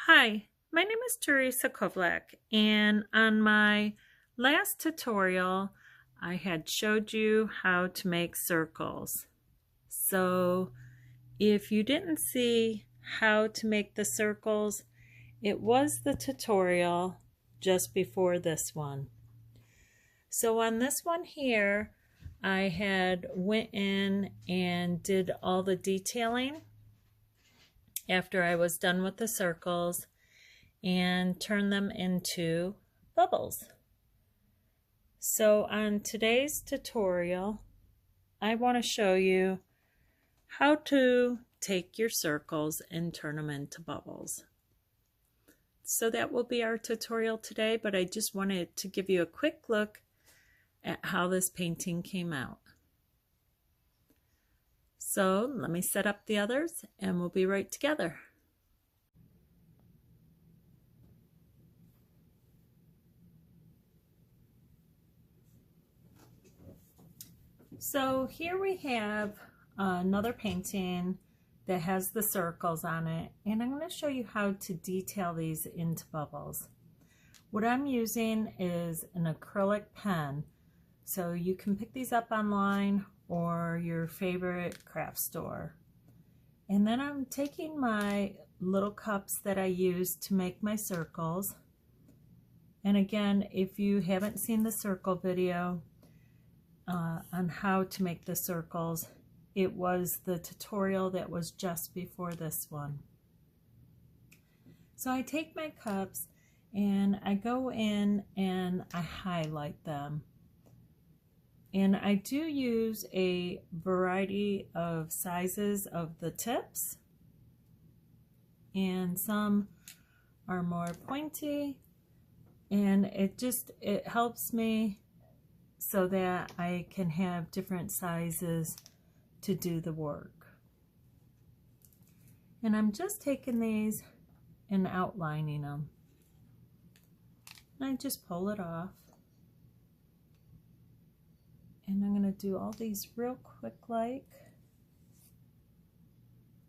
Hi, my name is Teresa Kovlak, and on my last tutorial, I had showed you how to make circles. So if you didn't see how to make the circles, it was the tutorial just before this one. So on this one here, I had went in and did all the detailing after I was done with the circles and turn them into bubbles. So on today's tutorial, I want to show you how to take your circles and turn them into bubbles. So that will be our tutorial today, but I just wanted to give you a quick look at how this painting came out. So let me set up the others and we'll be right together. So here we have another painting that has the circles on it, and I'm going to show you how to detail these into bubbles. What I'm using is an acrylic pen, so you can pick these up online or your favorite craft store. And then I'm taking my little cups that I use to make my circles, and again, if you haven't seen the circle video on how to make the circles, it was the tutorial that was just before this one. So I take my cups and I go in and I highlight them. And I do use a variety of sizes of the tips, and some are more pointy, and it helps me so that I can have different sizes to do the work. And I'm just taking these and outlining them. And I just pull it off. And I'm going to do all these real quick like.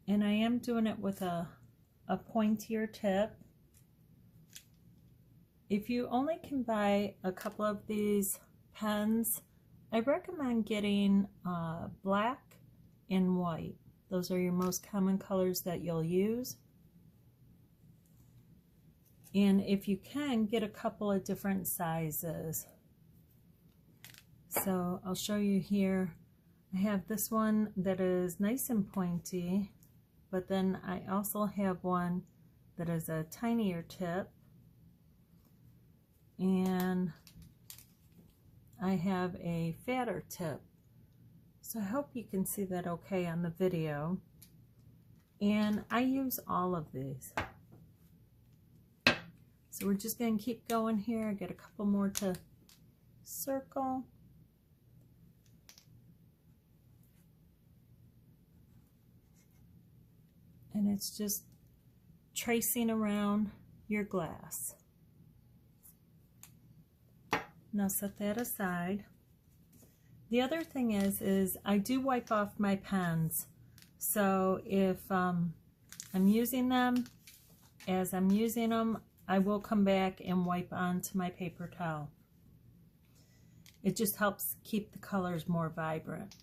And I am doing it with a pointier tip. If you only can buy a couple of these pens, I recommend getting black and white. Those are your most common colors that you'll use. And if you can, get a couple of different sizes. So I'll show you here. I have this one that is nice and pointy, but then I also have one that is a tinier tip, and I have a fatter tip. So I hope you can see that okay on the video. And I use all of these. So we're just going to keep going here. I got a couple more to circle. And it's just tracing around your glass. Now set that aside. The other thing is I do wipe off my pens. So if I'm using them, as I'm using them, I will come back and wipe onto my paper towel. It just helps keep the colors more vibrant.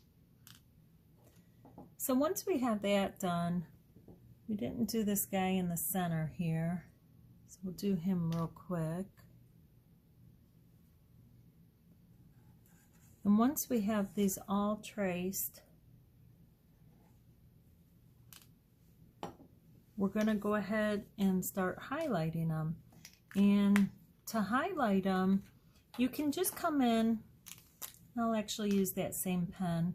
So once we have that done, we didn't do this guy in the center here, so we'll do him real quick. And once we have these all traced, we're going to go ahead and start highlighting them. And to highlight them, you can just come in, I'll actually use that same pen,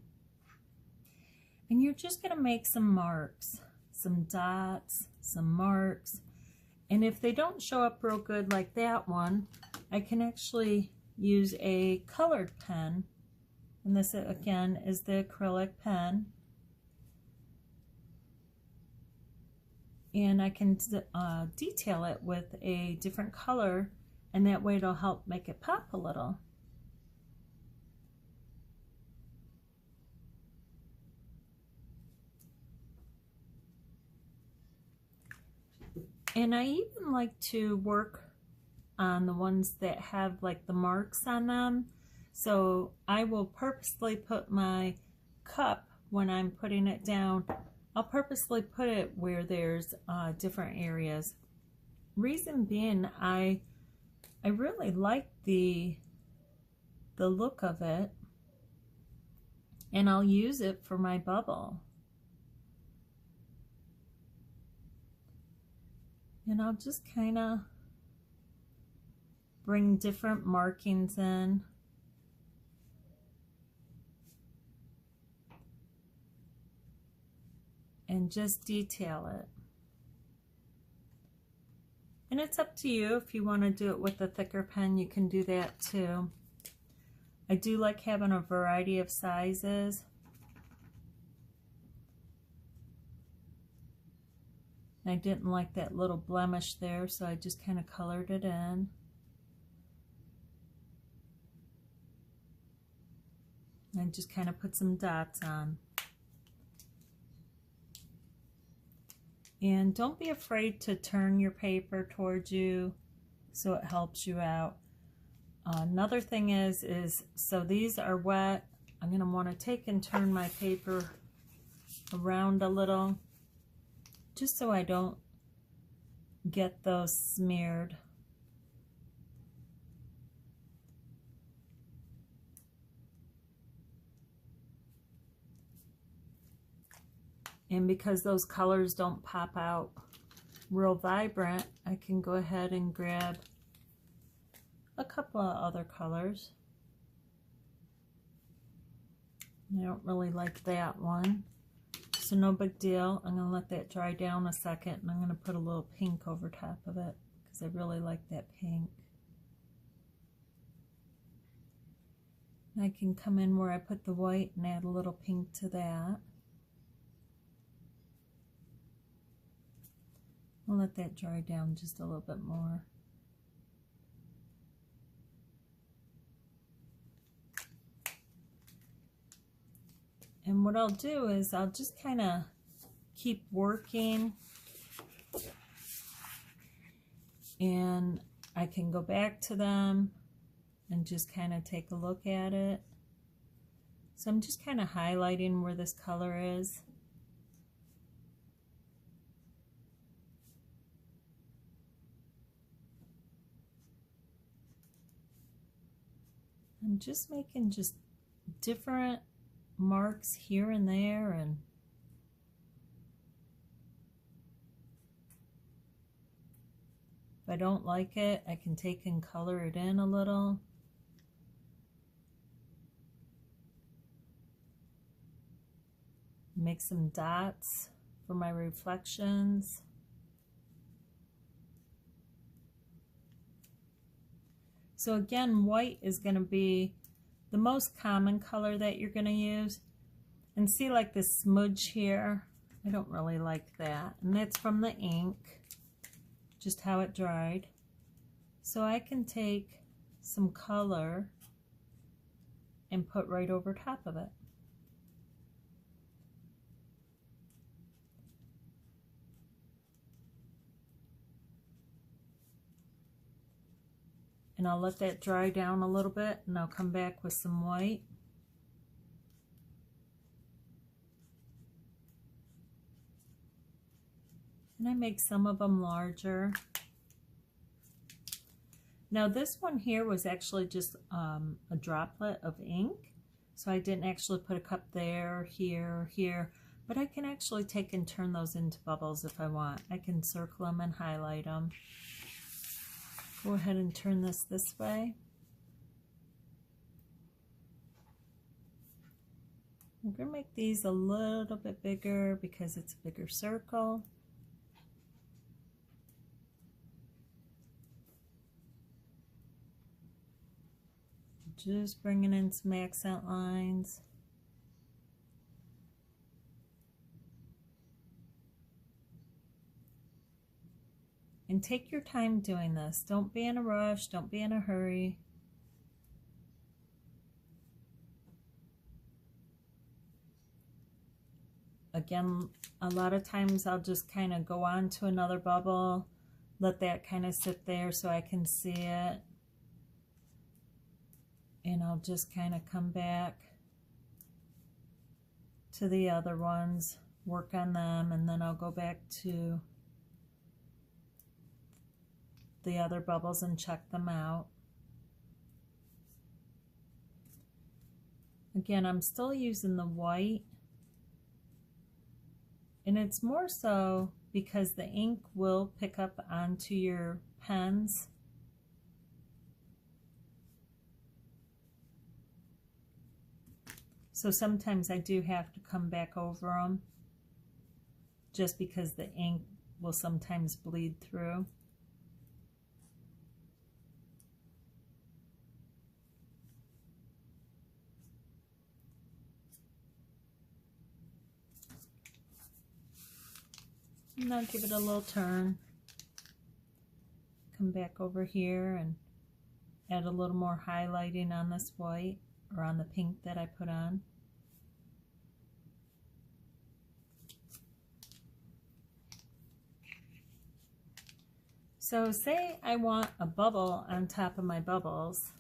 and you're just going to make some marks, some dots, some marks. And if they don't show up real good like that one, I can actually use a colored pen. And this again is the acrylic pen. And I can detail it with a different color, and that way it'll help make it pop a little. And I even like to work on the ones that have like the marks on them. So I will purposely put my cup, when I'm putting it down, I'll purposely put it where there's different areas. Reason being, I really like the look of it, and I'll use it for my bubble. And I'll just kind of bring different markings in. And just detail it. And it's up to you. If you want to do it with a thicker pen, you can do that too. I do like having a variety of sizes. I didn't like that little blemish there, so I just kind of colored it in. And just kind of put some dots on. And don't be afraid to turn your paper towards you so it helps you out. Another thing is so these are wet. I'm going to want to take and turn my paper around a little, just so I don't get those smeared. And because those colors don't pop out real vibrant, I can go ahead and grab a couple of other colors. I don't really like that one, so no big deal. I'm going to let that dry down a second, and I'm going to put a little pink over top of it because I really like that pink. And I can come in where I put the white and add a little pink to that. I'll let that dry down just a little bit more. And what I'll do is I'll just kind of keep working, and I can go back to them and just kind of take a look at it. So I'm just kind of highlighting where this color is. I'm just making just different marks here and there, and if I don't like it, I can take and color it in a little. Make some dots for my reflections. So again, white is going to be the most common color that you're going to use. And see, like this smudge here, I don't really like that. And that's from the ink, just how it dried. So I can take some color and put right over top of it. And I'll let that dry down a little bit, and I'll come back with some white. And I make some of them larger. Now this one here was actually just a droplet of ink. So I didn't actually put a cup there, here, here. But I can actually take and turn those into bubbles if I want. I can circle them and highlight them. Go ahead and turn this way. I'm going to make these a little bit bigger because it's a bigger circle. Just bringing in some accent lines. And take your time doing this. Don't be in a rush. Don't be in a hurry. Again, a lot of times I'll just kind of go on to another bubble let that kind of sit there so I can see it. And I'll just kind of come back to the other ones, work on them, and then I'll go back to the other bubbles and check them out. Again, I'm still using the white, and it's more so because the ink will pick up onto your pens. So sometimes I do have to come back over them just because the ink will sometimes bleed through. And I'll give it a little turn. Come back over here and add a little more highlighting on this white, or on the pink that I put on. So say I want a bubble on top of my bubbles.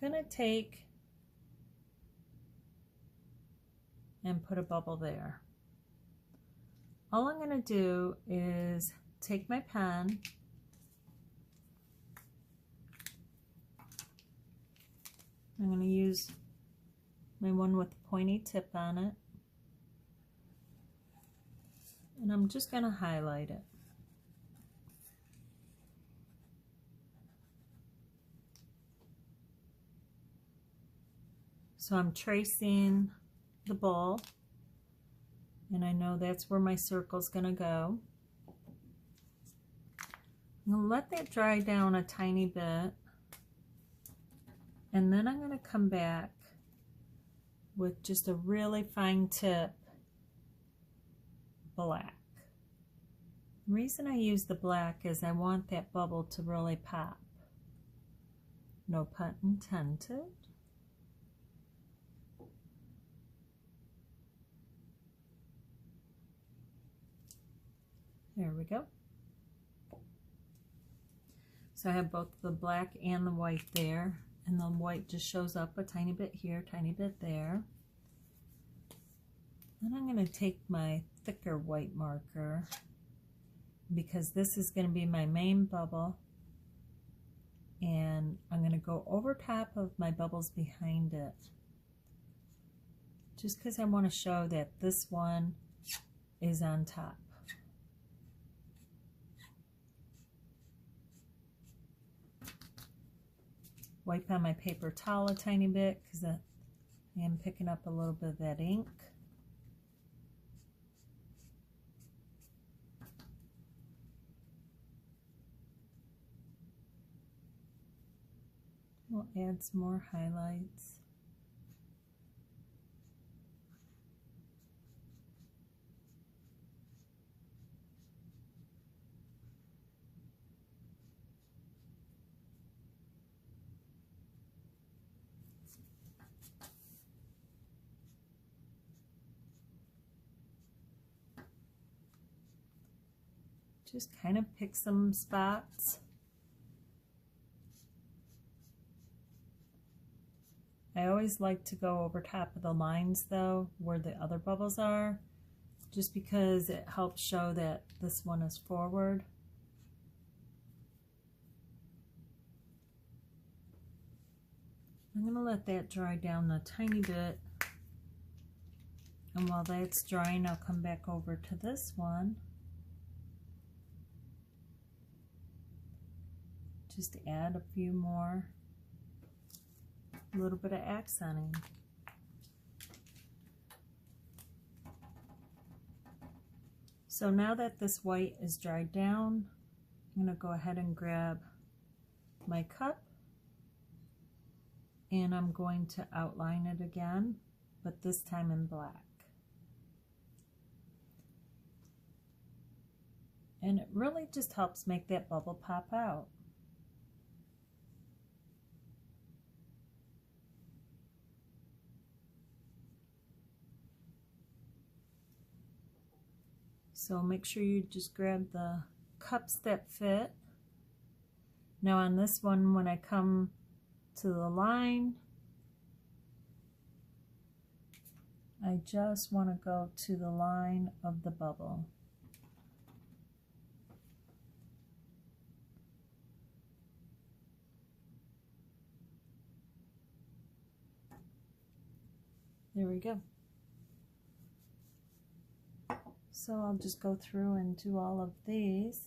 I'm gonna take and put a bubble there. All I'm gonna do is take my pen I'm going to use my one with the pointy tip on it, and I'm just going to highlight it. So I'm tracing the bowl, and I know that's where my circle's going to go. I'm going to let that dry down a tiny bit. And then I'm going to come back with just a really fine tip black. The reason I use the black is I want that bubble to really pop. No pun intended. There we go. So I have both the black and the white there. And the white just shows up a tiny bit here, tiny bit there. Then I'm going to take my thicker white marker, because this is going to be my main bubble, and I'm going to go over top of my bubbles behind it, just because I want to show that this one is on top. Wipe on my paper towel a tiny bit because I am picking up a little bit of that ink. We'll add some more highlights. Just kind of pick some spots. I always like to go over top of the lines though, where the other bubbles are, just because it helps show that this one is forward. I'm going to let that dry down a tiny bit, and while that's drying I'll come back over to this one. Just add a few more, a little bit of accenting. So now that this white is dried down, I'm going to go ahead and grab my cup, and I'm going to outline it again, but this time in black. And it really just helps make that bubble pop out. So make sure you just grab the cups that fit. Now on this one, when I come to the line, I just want to go to the line of the bubble. There we go. So I'll just go through and do all of these.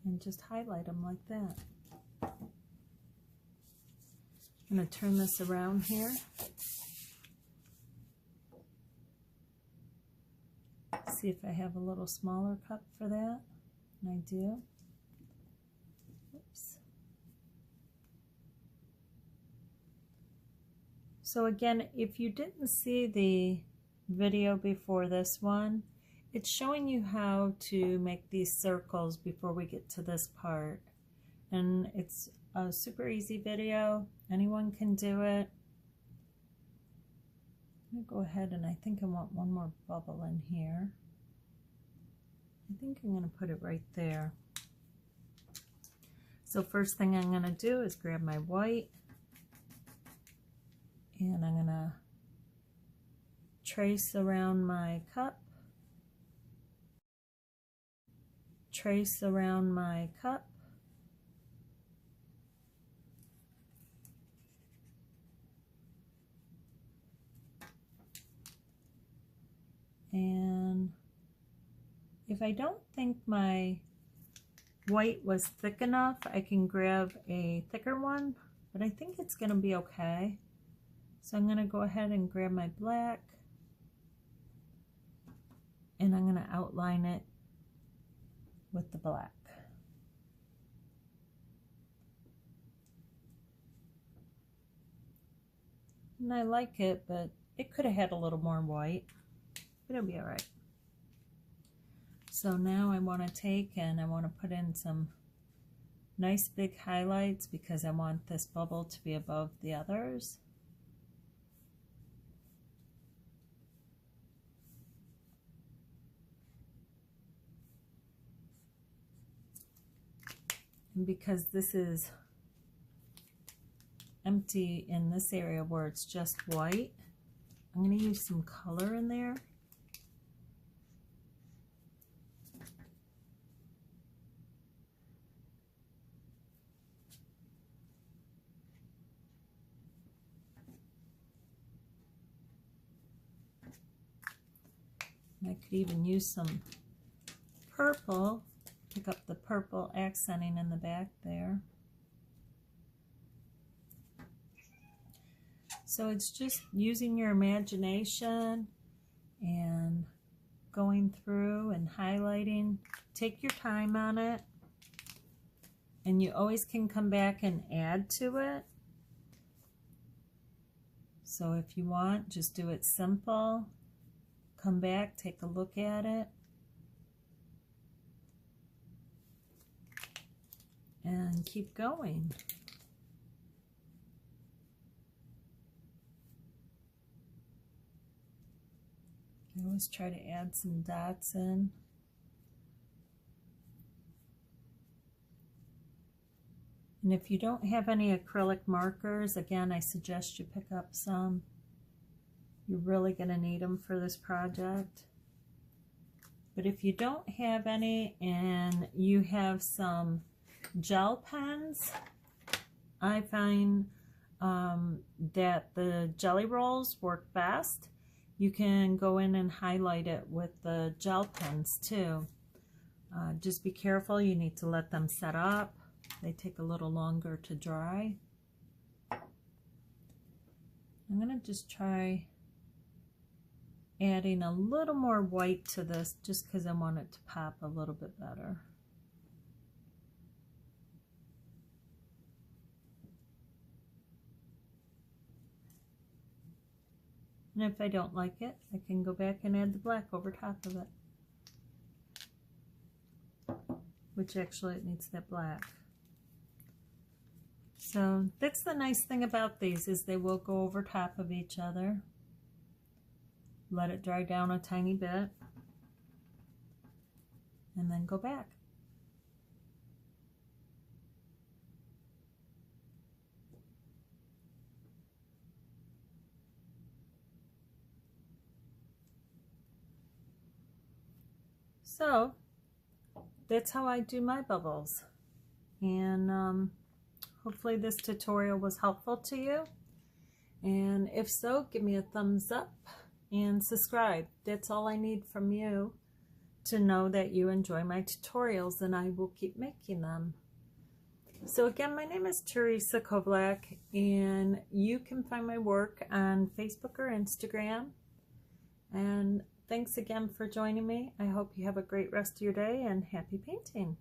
And just highlight them like that. I'm going to turn this around here. See if I have a little smaller cup for that. And I do. Oops. So again, if you didn't see the video before this one, it's showing you how to make these circles before we get to this part. And it's a super easy video. Anyone can do it. I'm going to go ahead and I think I want one more bubble in here. I think I'm going to put it right there. So first thing I'm going to do is grab my white and I'm going to trace around my cup. Trace around my cup. And if I don't think my white was thick enough, I can grab a thicker one, but I think it's going to be okay. So I'm going to go ahead and grab my black and I'm going to outline it with the black. And I like it, but it could have had a little more white, but it'll be all right. So now I want to take and I want to put in some nice big highlights because I want this bubble to be above the others. And because this is empty in this area where it's just white, I'm going to use some color in there. And I could even use some purple. Pick up the purple accenting in the back there. So it's just using your imagination and going through and highlighting. Take your time on it. And you always can come back and add to it. So if you want, just do it simple. Come back, take a look at it. And keep going. I always try to add some dots in. And if you don't have any acrylic markers, again, I suggest you pick up some. You're really going to need them for this project. But if you don't have any and you have some gel pens, I find that the jelly rolls work best. You can go in and highlight it with the gel pens too. Just be careful, you need to let them set up. They take a little longer to dry. I'm going to just try adding a little more white to this just because I want it to pop a little bit better. And if I don't like it, I can go back and add the black over top of it. Which actually it needs that black. So that's the nice thing about these, is they will go over top of each other. Let it dry down a tiny bit and then go back. So that's how I do my bubbles. And hopefully this tutorial was helpful to you. And if so, give me a thumbs up and subscribe. That's all I need from you to know that you enjoy my tutorials, and I will keep making them. So again, my name is Teresa Kovlak, and you can find my work on Facebook or Instagram. And thanks again for joining me. I hope you have a great rest of your day, and happy painting.